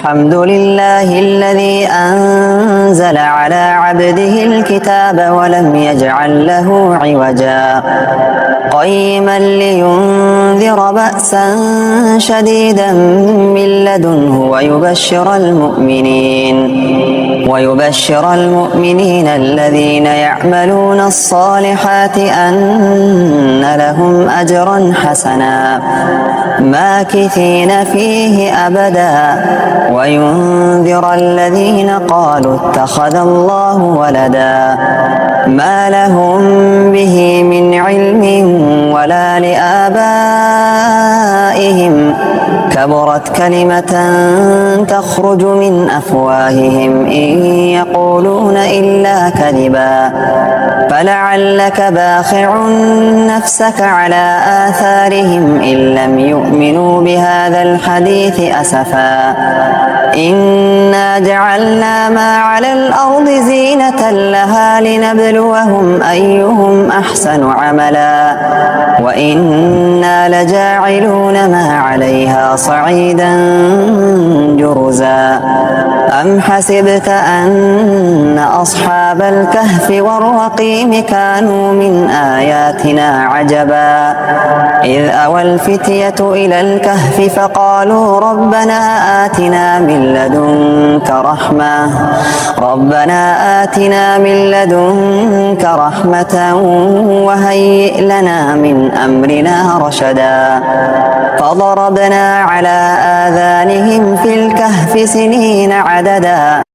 الحمد لله الذي أنزل على عبده الكتاب ولم يجعل له عوجا قيما لينذر بأسا شديدا من لدنه ويبشر المؤمنين الذين يعملون الصالحات أن لهم أجرا حسنا ماكثين فيه أبدا وينذر الذين قالوا اتخذ الله ولدا ما لهم به من علم ولا لآبائهم كبرت كلمة تخرج من أفواههم إن يقولون إلا كذبا فلعلك باخع نفسك على آثارهم إن لم يؤمنوا بهذا الحديث أسفا إنا جعلنا ما على الأرض زينة لها لنبلوهم أيهم أحسن عملا وإنا لجاعلون ما عليها صعيدا جرزا أم حسبت أن أصحاب الكهف والرقيم كانوا من آياتنا عجبا إذ أوى الفتية إلى الكهف فقالوا ربنا آتنا من لدنك رحمة وهيئ لنا من أمرنا رشدا فضربنا على آذانهم في الكهف سنين عددا